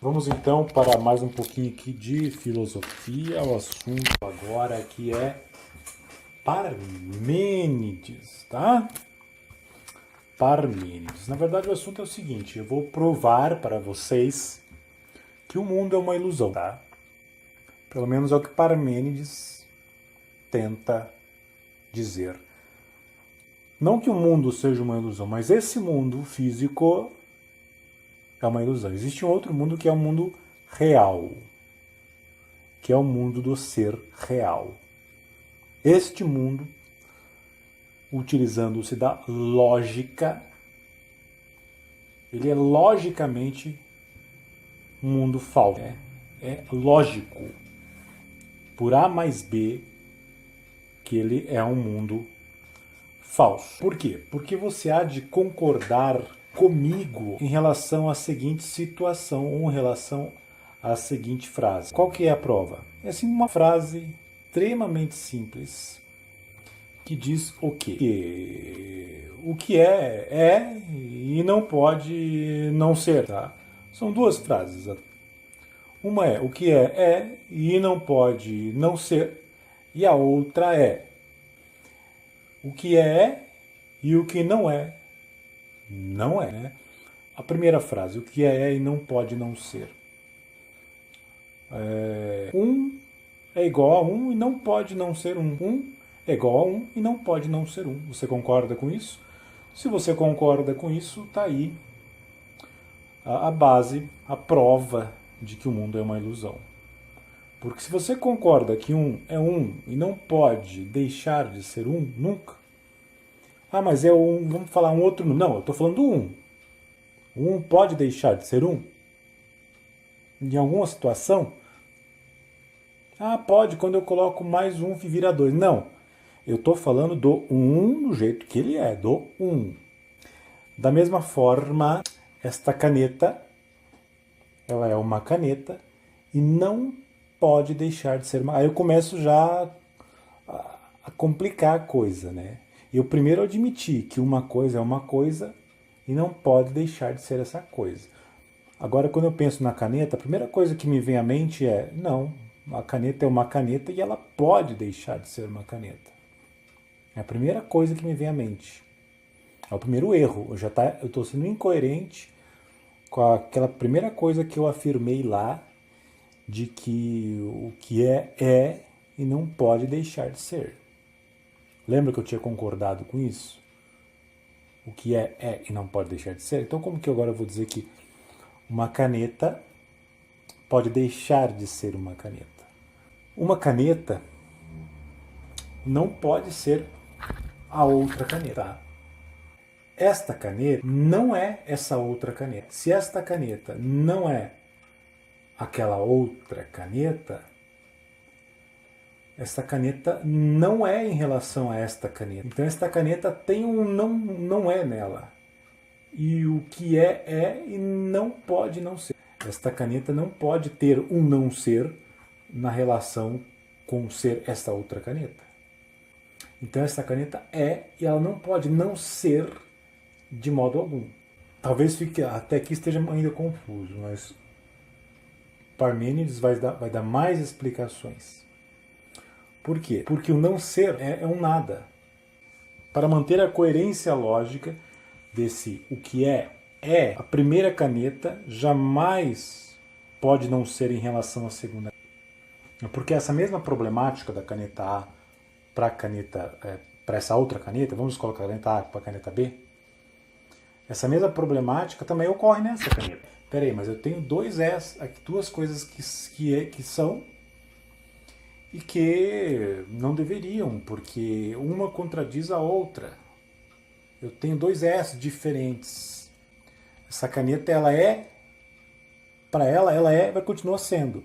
Vamos então para mais um pouquinho aqui de filosofia. O assunto agora aqui é Parmênides, tá? Parmênides. Na verdade o assunto é o seguinte, eu vou provar para vocês que o mundo é uma ilusão, tá? Pelo menos é o que Parmênides tenta dizer. Não que o mundo seja uma ilusão, mas esse mundo físico é uma ilusão. Existe um outro mundo que é o mundo real, que é o mundo do ser real. Este mundo, utilizando-se da lógica, ele é logicamente um mundo falso. É lógico, por A mais B, que ele é um mundo falso. Por quê? Porque você há de concordar comigo em relação à seguinte situação ou em relação à seguinte frase. Qual que é a prova? É assim uma frase extremamente simples que diz o quê? Que o que é e não pode não ser, tá? São duas frases. Uma é o que é e não pode não ser, e a outra é o que é e o que não é não é, né? A primeira frase, o que é e não pode não ser. Um é igual a um e não pode não ser um. Um é igual a um e não pode não ser um. Você concorda com isso? Se você concorda com isso, tá aí a base, a prova de que o mundo é uma ilusão. Porque se você concorda que um é um e não pode deixar de ser um nunca, ah, mas é um, vamos falar um outro. Não, eu estou falando do um. O um pode deixar de ser um? Em alguma situação? Ah, pode, quando eu coloco mais um que vira dois. Não, eu estou falando do um do jeito que ele é, do um. Da mesma forma, esta caneta, ela é uma caneta e não pode deixar de ser uma... Aí eu começo já a complicar a coisa, né? Eu primeiro admiti que uma coisa é uma coisa e não pode deixar de ser essa coisa. Agora, quando eu penso na caneta, a primeira coisa que me vem à mente é, não, a caneta é uma caneta e ela pode deixar de ser uma caneta. É a primeira coisa que me vem à mente. É o primeiro erro. Eu estou sendo incoerente com aquela primeira coisa que eu afirmei lá, de que o que é e não pode deixar de ser. Lembra que eu tinha concordado com isso? O que é e não pode deixar de ser? Então como que agora eu vou dizer que uma caneta pode deixar de ser uma caneta? Uma caneta não pode ser a outra caneta. Esta caneta não é essa outra caneta. Se esta caneta não é aquela outra caneta, esta caneta não é em relação a esta caneta. Então esta caneta tem um não é nela. E o que é e não pode não ser. Esta caneta não pode ter um não ser na relação com ser esta outra caneta. Então esta caneta é e ela não pode não ser de modo algum. Talvez fique até aqui esteja ainda confuso, mas Parmênides vai dar mais explicações. Por quê? Porque o não ser é um nada. Para manter a coerência lógica desse o que é, a primeira caneta jamais pode não ser em relação à segunda. Porque essa mesma problemática da caneta A para a caneta, para essa outra caneta, vamos colocar a caneta A para a caneta B, essa mesma problemática também ocorre nessa caneta. Peraí, mas eu tenho duas coisas que são e que não deveriam, porque uma contradiz a outra. Eu tenho dois S diferentes. Essa caneta, ela é, para ela é, vai continuar sendo.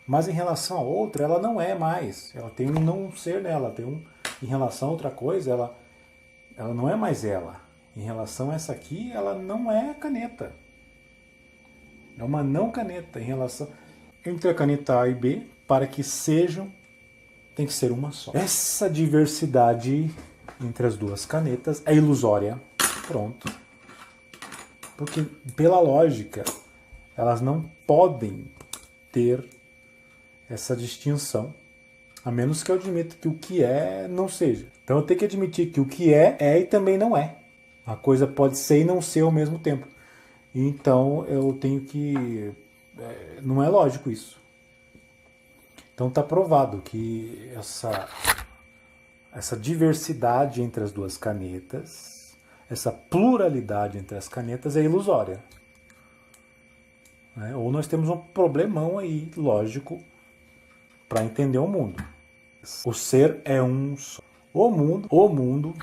Mas em relação a outra, ela não é mais. Ela tem um não ser nela. Tem um, em relação a outra coisa, ela não é mais ela. Em relação a essa aqui, ela não é caneta. É uma não caneta. Em relação entre a caneta A e B, para que sejam, tem que ser uma só. Essa diversidade entre as duas canetas é ilusória. Pronto. Porque, pela lógica, elas não podem ter essa distinção, a menos que eu admita que o que é não seja. Então eu tenho que admitir que o que é e também não é. A coisa pode ser e não ser ao mesmo tempo. Então eu tenho que... não é lógico isso. Então está provado que essa diversidade entre as duas canetas, essa pluralidade entre as canetas é ilusória. Ou nós temos um problemão aí, lógico, para entender o mundo. O ser é um só. O mundo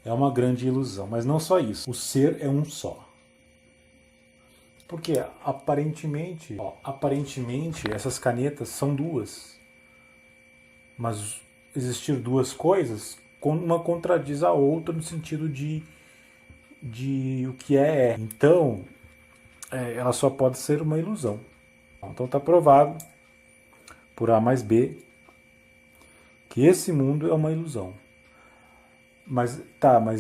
é uma grande ilusão, mas não só isso. O ser é um só. Porque aparentemente essas canetas são duas. Mas existir duas coisas, uma contradiz a outra no sentido de o que é. Então, ela só pode ser uma ilusão. Então está provado por A mais B que esse mundo é uma ilusão. Mas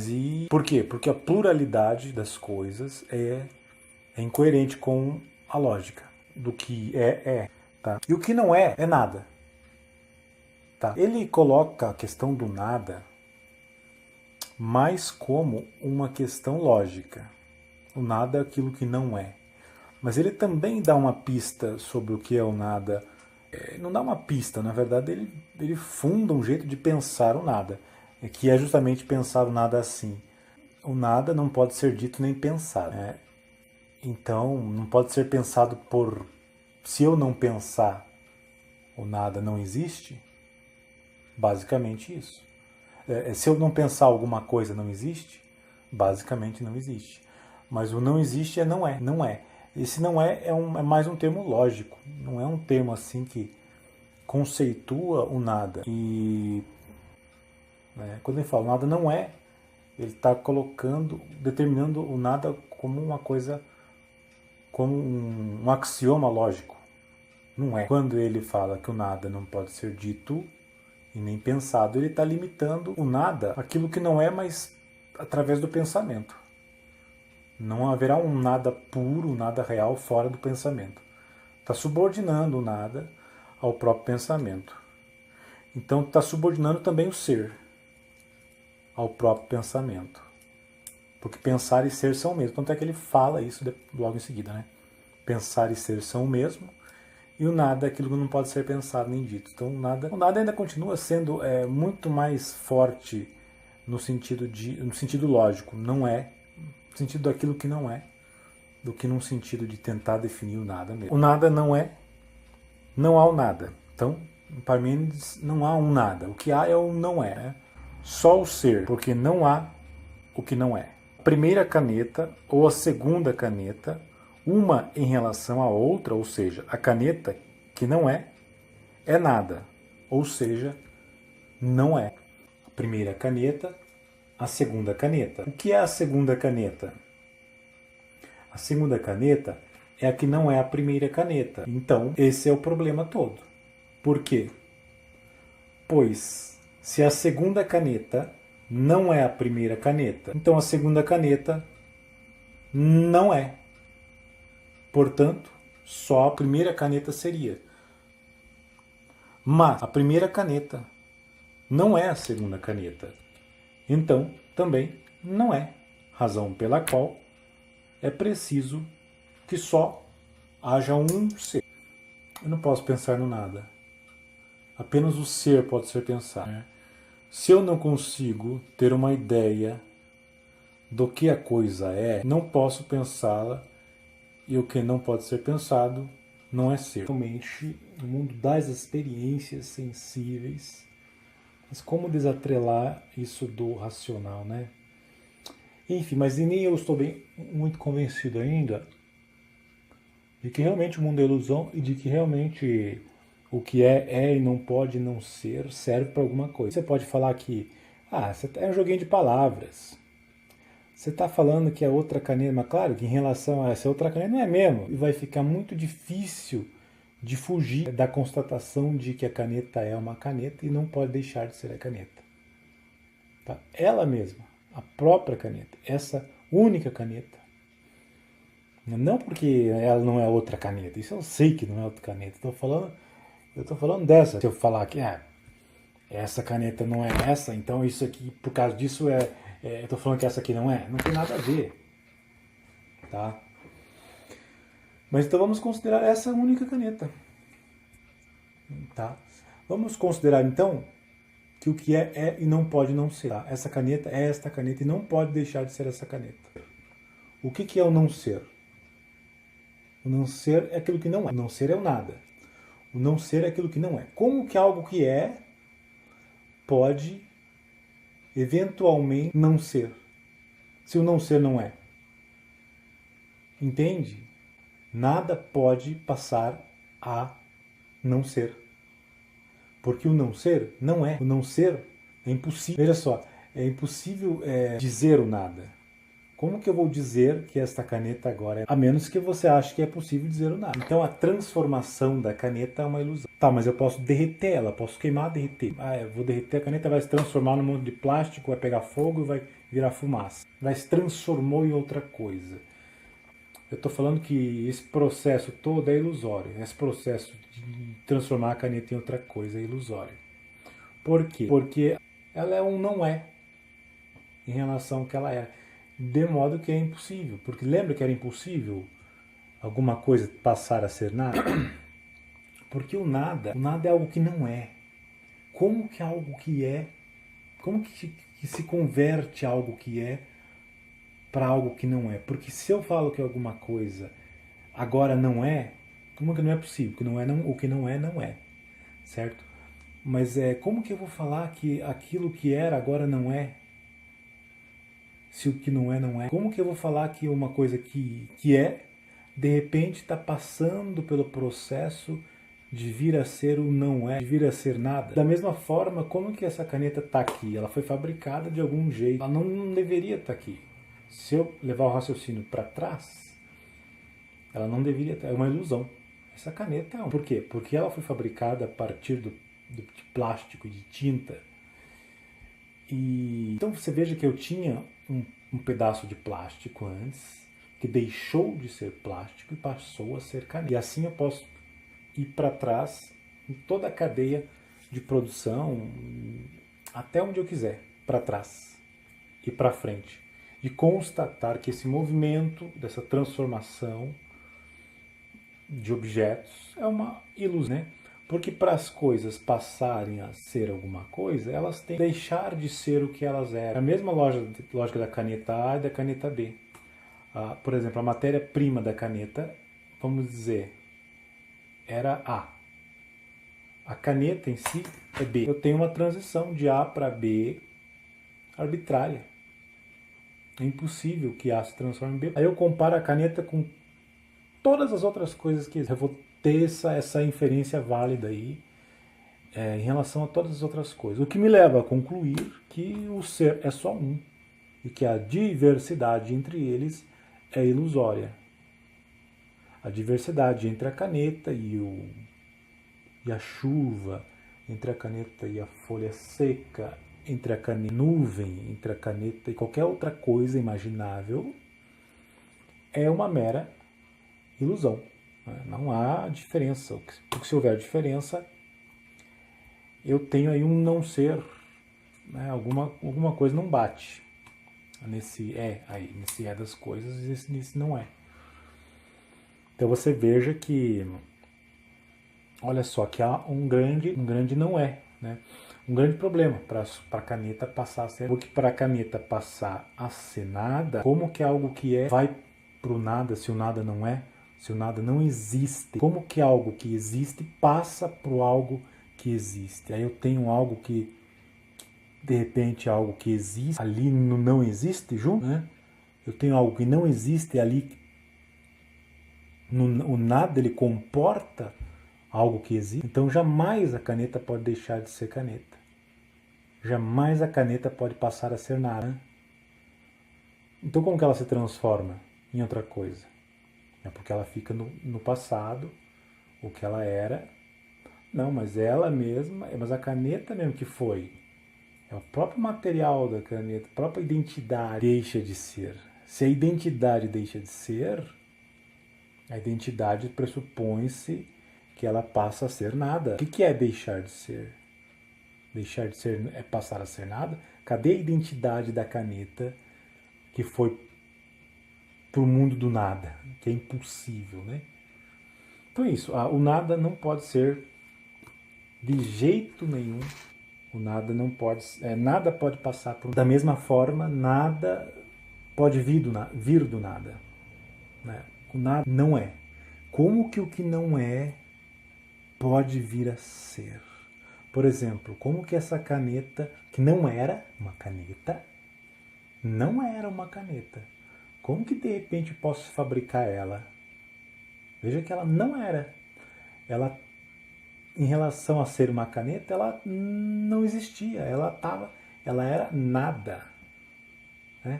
e por quê? Porque a pluralidade das coisas é incoerente com a lógica do que é. Tá? E o que não é nada. Tá? Ele coloca a questão do nada mais como uma questão lógica. O nada é aquilo que não é. Mas ele também dá uma pista sobre o que é o nada. Não dá uma pista, na verdade ele funda um jeito de pensar o nada, que é justamente pensar o nada assim. O nada não pode ser dito nem pensado. Então, não pode ser pensado por... Se eu não pensar, o nada não existe? Basicamente isso. Se eu não pensar alguma coisa, não existe? Basicamente não existe. Mas o não existe não é. Não é. Esse não é mais um termo lógico. Não é um termo assim que conceitua o nada. E quando ele fala nada não é, ele está determinando o nada como uma coisa, como um axioma lógico. Não é. Quando ele fala que o nada não pode ser dito e nem pensado, ele está limitando o nada, aquilo que não é, mas através do pensamento. Não haverá um nada puro, um nada real fora do pensamento. Está subordinando o nada ao próprio pensamento. Então está subordinando também o ser ao próprio pensamento. Porque pensar e ser são o mesmo. Tanto é que ele fala isso logo em seguida, né? Pensar e ser são o mesmo, e o nada é aquilo que não pode ser pensado nem dito. Então o nada ainda continua sendo muito mais forte no sentido lógico. Não é, no sentido daquilo que não é, do que num sentido de tentar definir o nada mesmo. O nada não é, não há o nada. Então, em Parmênides, não há um nada. O que há é o não é. Né? Só o ser, porque não há o que não é. A primeira caneta ou a segunda caneta, uma em relação à outra, ou seja, a caneta que não é nada, ou seja, não é. A primeira caneta, a segunda caneta. O que é a segunda caneta? A segunda caneta é a que não é a primeira caneta. Então, esse é o problema todo. Por quê? Pois, se a segunda caneta não é a primeira caneta, então a segunda caneta não é. Portanto, só a primeira caneta seria. Mas a primeira caneta não é a segunda caneta. Então, também não é. Razão pela qual é preciso que só haja um ser. Eu não posso pensar no nada. Apenas o ser pode ser pensado. Se eu não consigo ter uma ideia do que a coisa é, não posso pensá-la, e o que não pode ser pensado não é ser. Realmente, o mundo das experiências sensíveis. Mas como desatrelar isso do racional, né? Enfim, mas nem eu estou muito convencido ainda de que realmente o mundo é ilusão e de que realmente o que é e não pode não ser serve para alguma coisa. Você pode falar que é um joguinho de palavras. Você está falando que a outra caneta, mas claro que em relação a essa outra caneta não é mesmo. E vai ficar muito difícil de fugir da constatação de que a caneta é uma caneta e não pode deixar de ser a caneta. Tá? Ela mesma, a própria caneta, essa única caneta, Não porque ela não é outra caneta. Isso eu sei que não é outra caneta. Eu tô falando dessa. Se eu falar que essa caneta não é essa, então isso aqui, por causa disso, eu tô falando que essa aqui não é. Não tem nada a ver. Tá? Mas então vamos considerar essa única caneta. Tá? Vamos considerar então que o que é e não pode não ser. Tá? Essa caneta é esta caneta e não pode deixar de ser essa caneta. O que é o não ser? O não ser é aquilo que não é. O não ser é o nada. O não ser é aquilo que não é. Como que algo que é pode eventualmente não ser? Se o não ser não é. Entende? Nada pode passar a não ser. Porque o não ser não é. O não ser é impossível. Veja só, é impossível dizer o nada. Como que eu vou dizer que esta caneta agora é... A menos que você ache que é possível dizer o nada. Então a transformação da caneta é uma ilusão. Tá, mas eu posso derreter ela, posso queimar, derreter. Eu vou derreter a caneta, vai se transformar num monte de plástico, vai pegar fogo e vai virar fumaça. Vai se transformou em outra coisa. Eu estou falando que esse processo todo é ilusório. Esse processo de transformar a caneta em outra coisa é ilusório. Por quê? Porque ela é um não é em relação ao que ela era. De modo que é impossível. Porque lembra que era impossível alguma coisa passar a ser nada? Porque o nada é algo que não é. Como que algo que é, como que se converte algo que é para algo que não é? Porque se eu falo que alguma coisa agora não é, como que não é possível? Que não é, não, o que não é, não é. Certo? Mas como que eu vou falar que aquilo que era agora não é? Se o que não é, não é. Como que eu vou falar que uma coisa que é, de repente está passando pelo processo de vir a ser o não é, de vir a ser nada? Da mesma forma, como que essa caneta está aqui? Ela foi fabricada de algum jeito. Ela não deveria estar aqui. Se eu levar o raciocínio para trás, ela não deveria estar. É uma ilusão. Essa caneta é Por quê? Porque ela foi fabricada a partir de plástico e de tinta. Então você veja que eu tinha um pedaço de plástico antes, que deixou de ser plástico e passou a ser caneta. E assim eu posso ir para trás em toda a cadeia de produção, até onde eu quiser, para trás e para frente. E constatar que esse movimento, dessa transformação de objetos, é uma ilusão, né? Porque para as coisas passarem a ser alguma coisa, elas têm que deixar de ser o que elas eram. A mesma lógica da caneta A e da caneta B. Por exemplo, a matéria-prima da caneta, vamos dizer, era A. A caneta em si é B. Eu tenho uma transição de A para B arbitrária. É impossível que A se transforme em B. Aí eu comparo a caneta com todas as outras coisas que eu vou ter essa inferência válida aí em relação a todas as outras coisas. O que me leva a concluir que o ser é só um e que a diversidade entre eles é ilusória. A diversidade entre a caneta e a chuva, entre a caneta e a folha seca, entre a caneta e a nuvem, entre a caneta e qualquer outra coisa imaginável, é uma mera ilusão. Não há diferença. Porque se houver diferença, eu tenho aí um não ser, né? Alguma coisa não bate nesse é das coisas e nesse não é. Então você veja que, olha só, que há um grande não é, né? Um grande problema para a caneta passar a ser. Porque para a caneta passar a ser nada, como que algo que é vai para o nada se o nada não é? Se o nada não existe, como que algo que existe passa para o algo que existe? Aí eu tenho algo que, de repente, algo que existe ali não existe junto, né? Eu tenho algo que não existe ali, o nada ele comporta algo que existe. Então jamais a caneta pode deixar de ser caneta. Jamais a caneta pode passar a ser nada. Né? Então como que ela se transforma em outra coisa? É porque ela fica no passado, o que ela era. Não, mas ela mesma, mas a caneta mesmo que foi. É o próprio material da caneta, a própria identidade deixa de ser. Se a identidade deixa de ser, A identidade pressupõe-se que ela passa a ser nada. O que é deixar de ser? Deixar de ser é passar a ser nada? Cadê a identidade da caneta que foi para o mundo do nada, que é impossível, né? Então é isso, o nada não pode ser de jeito nenhum, o nada não pode, nada pode passar por... Da mesma forma, nada pode vir do nada, né? O nada não é. Como que o que não é pode vir a ser? Por exemplo, como que essa caneta, que não era uma caneta, não era uma caneta, como que de repente eu posso fabricar ela? Veja que ela não era. Ela, em relação a ser uma caneta, ela não existia. Ela era nada. Né?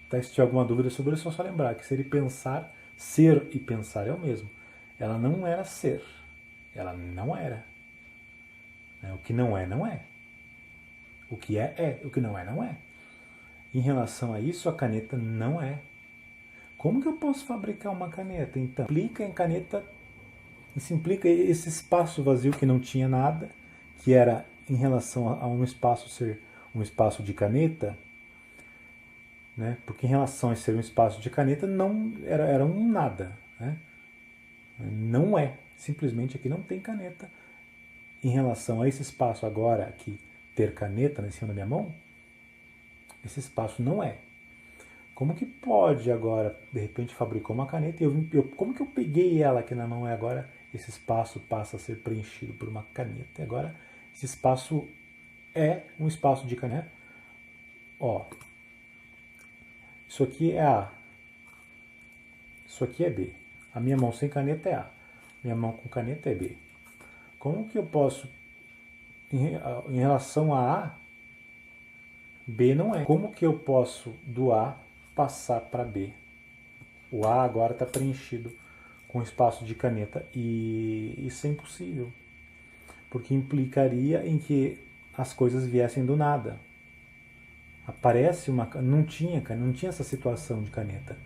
Então, se tiver alguma dúvida sobre isso, é só lembrar que ser e pensar, ser e pensar é o mesmo. Ela não era ser. Ela não era. O que não é, não é. O que é, é. O que não é, não é. Em relação a isso, a caneta não é. Como que eu posso fabricar uma caneta? Então, implica em caneta, isso implica esse espaço vazio que não tinha nada, que era em relação a um espaço ser um espaço de caneta, né? Porque em relação a ser um espaço de caneta, não era um nada. Né? Não é. Simplesmente aqui não tem caneta. Em relação a esse espaço agora, aqui, ter caneta em cima da minha mão, esse espaço não é. Como que pode agora, de repente, fabricou uma caneta e como que eu peguei ela aqui na mão e agora esse espaço passa a ser preenchido por uma caneta? E agora esse espaço é um espaço de caneta. Ó, isso aqui é A. Isso aqui é B. A minha mão sem caneta é A. Minha mão com caneta é B. Como que eu posso, em relação a A, B não é. Como que eu posso do A passar para B? O A agora está preenchido com espaço de caneta e isso é impossível, porque implicaria em que as coisas viessem do nada. Aparece não tinha essa situação de caneta.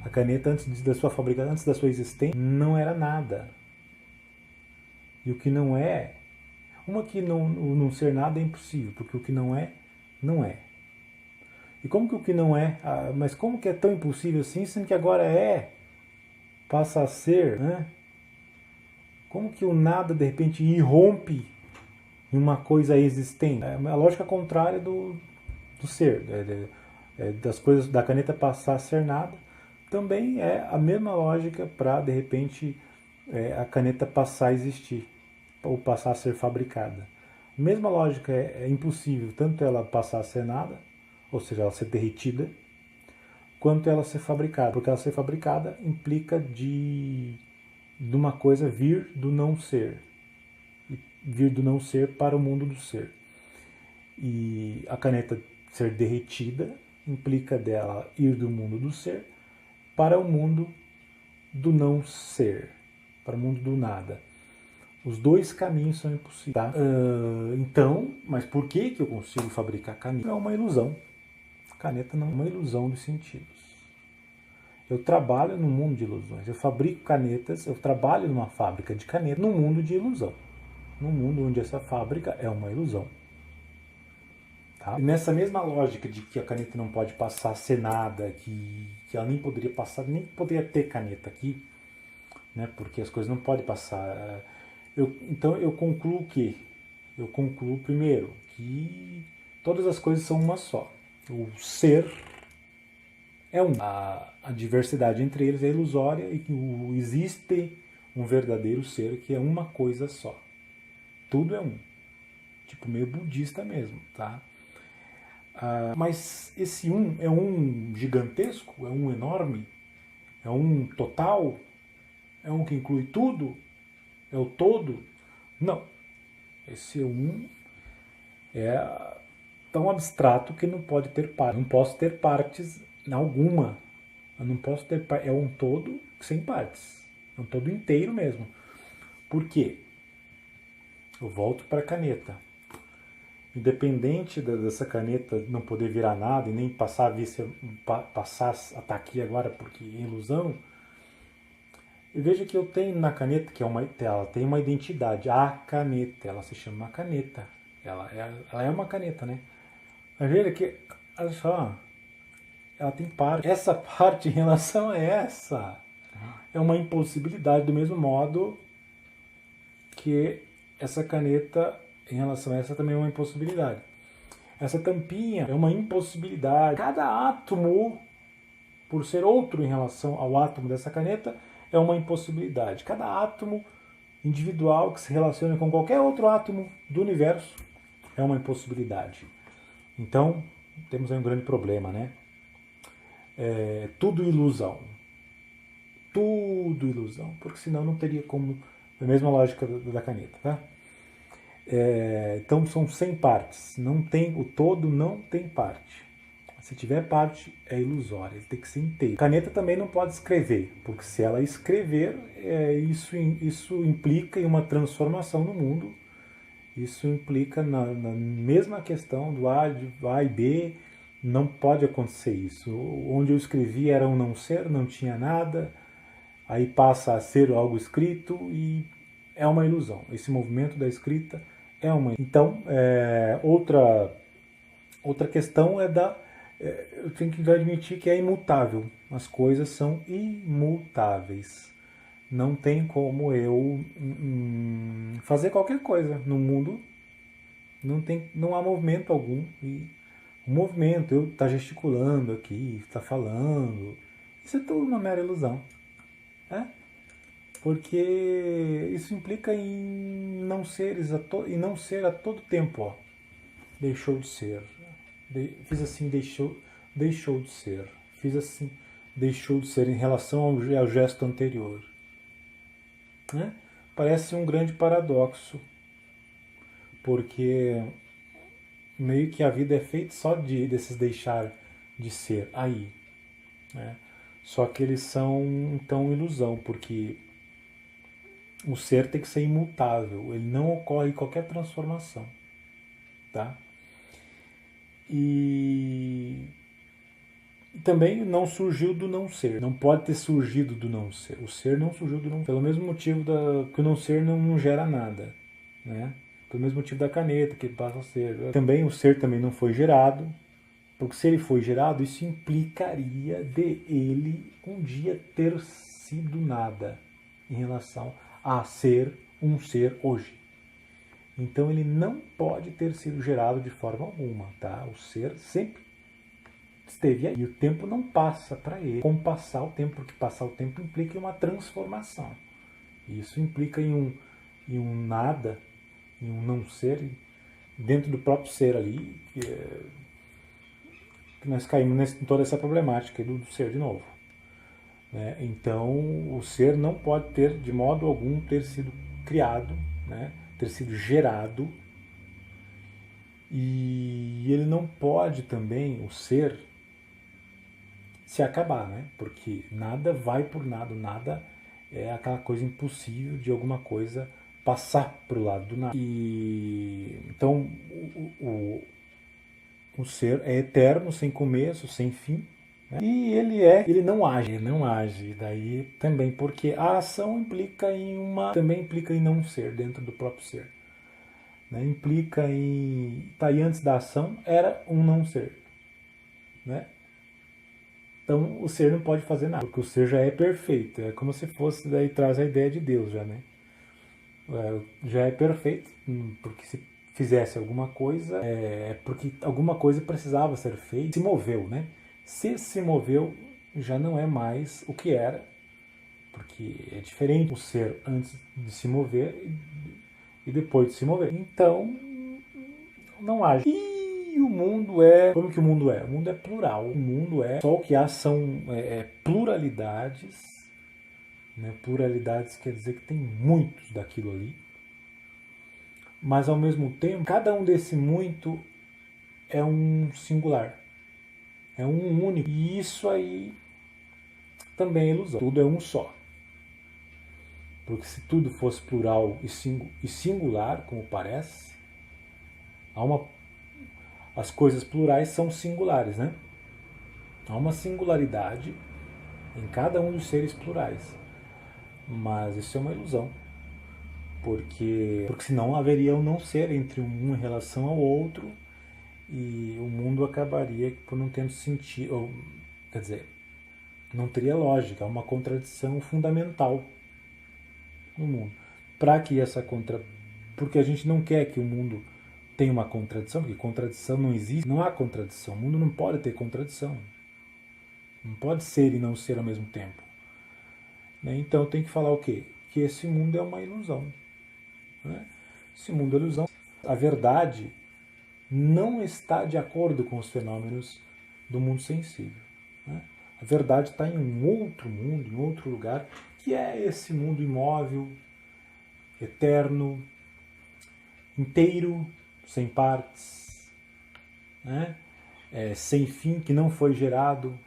A caneta antes da sua fabricação, antes da sua existência, não era nada. E o que não é, que não ser nada é impossível, porque o que não é, não é. E como que o que não é, mas como que é tão impossível assim, sendo que agora é, passa a ser, né? Como que o nada de repente irrompe em uma coisa existente? É a lógica contrária do ser, das coisas, da caneta passar a ser nada, também é a mesma lógica para de repente a caneta passar a existir, ou passar a ser fabricada. A mesma lógica é impossível tanto ela passar a ser nada, ou seja, ela ser derretida, quanto ela ser fabricada. Porque ela ser fabricada implica de uma coisa vir do não ser. Vir do não ser para o mundo do ser. E a caneta ser derretida implica dela ir do mundo do ser para o mundo do não ser, para o mundo do nada. Os dois caminhos são impossíveis. Tá? Então, mas por que eu consigo fabricar caneta? É uma ilusão. Caneta não é uma ilusão dos sentidos. Eu trabalho no mundo de ilusões. Eu fabrico canetas, eu trabalho numa fábrica de caneta no mundo de ilusão. Num mundo onde essa fábrica é uma ilusão. Tá? E nessa mesma lógica de que a caneta não pode passar a ser nada, que ela nem poderia passar, nem poderia ter caneta aqui, né? Porque as coisas não podem passar. Então eu concluo primeiro que todas as coisas são uma só. O ser é um. A diversidade entre eles é ilusória e que existe um verdadeiro ser que é uma coisa só. Tudo é um. Tipo meio budista mesmo, tá? Mas esse um é um gigantesco? É um enorme? É um total? É um que inclui tudo? É o todo? Não. Esse um é tão abstrato que não pode ter partes. Não posso ter partes alguma. Eu não posso ter é um todo sem partes. É um todo inteiro mesmo. Por quê? Eu volto para a caneta. Independente dessa caneta não poder virar nada e nem passar a estar aqui agora porque é ilusão, E veja que eu tenho na caneta, que ela tem uma identidade, a caneta, ela se chama caneta. Ela é uma caneta, né? Mas veja que, olha só, ela tem parte. Essa parte em relação a essa é uma impossibilidade, do mesmo modo que essa caneta em relação a essa também é uma impossibilidade. Essa tampinha é uma impossibilidade. Cada átomo, por ser outro em relação ao átomo dessa caneta, é uma impossibilidade. Cada átomo individual que se relaciona com qualquer outro átomo do universo é uma impossibilidade. Então, temos aí um grande problema, né? Tudo ilusão. Tudo ilusão. Porque senão não teria como... A mesma lógica da caneta, tá? Então são 100 partes. O todo não tem parte. Se tiver parte, é ilusória. Ele tem que ser inteiro. Caneta também não pode escrever, porque se ela escrever, isso implica em uma transformação no mundo. Isso implica na mesma questão do A e B. Não pode acontecer isso. Onde eu escrevi era um não ser, não tinha nada. Aí passa a ser algo escrito e é uma ilusão. Esse movimento da escrita é uma... Então, outra questão eu tenho que admitir que é imutável. As coisas são imutáveis. Não tem como eu fazer qualquer coisa no mundo. Não há movimento algum. E o movimento, eu estar gesticulando aqui, estar falando, isso é tudo uma mera ilusão. Porque isso implica em não seres e não ser a todo tempo. Ó. Deixou de ser. Fiz assim, deixou de ser. Fiz assim, deixou de ser em relação ao gesto anterior. Né? Parece um grande paradoxo, porque meio que a vida é feita só desses deixar de ser aí. Né? Só que eles são então ilusão, porque o ser tem que ser imutável, ele não ocorre qualquer transformação. Tá? E também não surgiu do não ser, não pode ter surgido do não ser. O ser não surgiu do não ser, pelo mesmo motivo que o não ser não gera nada. Né? Pelo mesmo motivo da caneta, que passa a ser. Também o ser também não foi gerado, porque se ele foi gerado, isso implicaria de ele um dia ter sido nada em relação a ser um ser hoje. Então ele não pode ter sido gerado de forma alguma, tá? O ser sempre esteve aí. E o tempo não passa para ele como passar o tempo, porque passar o tempo implica em uma transformação. E isso implica em um nada, em um não ser, dentro do próprio ser ali, que nós caímos em toda essa problemática do ser de novo. Né? Então, o ser não pode ter, de modo algum, ter sido criado, né? Ter sido gerado, e ele não pode também, o ser, se acabar, né? Porque nada vai por nada, nada é aquela coisa impossível de alguma coisa passar para o lado do nada. Então, o ser é eterno, sem começo, sem fim. Né? E ele não age. Daí também, porque a ação também implica em não ser dentro do próprio ser. Né? Implica em... Tá aí, antes da ação era um não ser. Né? Então o ser não pode fazer nada, porque o ser já é perfeito. É como se fosse, daí traz a ideia de Deus já, né? Já é perfeito, porque se fizesse alguma coisa, é porque alguma coisa precisava ser feita, se moveu, né? Se moveu, já não é mais o que era, porque é diferente o ser antes de se mover e depois de se mover. Então, não age. E o mundo como que o mundo é? O mundo é plural. O mundo só o que há são pluralidades. Né? Pluralidades quer dizer que tem muitos daquilo ali. Mas ao mesmo tempo, cada um desse muito é um singular. É um único. E isso aí também é ilusão. Tudo é um só. Porque se tudo fosse plural e singular, como parece, as coisas plurais são singulares, né? Há uma singularidade em cada um dos seres plurais. Mas isso é uma ilusão, porque senão haveria um não ser entre um em relação ao outro e o mundo acabaria por não tendo sentido, ou, quer dizer, não teria lógica, é uma contradição fundamental no mundo. Para que essa porque a gente não quer que o mundo tenha uma contradição, porque contradição não existe, não há contradição, o mundo não pode ter contradição. Não pode ser e não ser ao mesmo tempo. Então tem que falar o quê? Que esse mundo é uma ilusão. Esse mundo é ilusão. A verdade não está de acordo com os fenômenos do mundo sensível. A verdade está em um outro mundo, em outro lugar, que é esse mundo imóvel, eterno, inteiro, sem partes, sem fim, que não foi gerado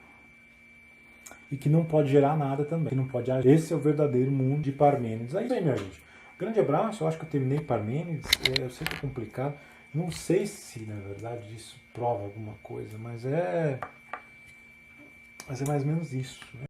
e que não pode gerar nada também, que não pode agir. Esse é o verdadeiro mundo de Parmênides. É isso aí, minha gente. Grande abraço, eu acho que eu terminei Parmênides, eu sei que é complicado, não sei se na verdade isso prova alguma coisa, mas é mais ou menos isso, né?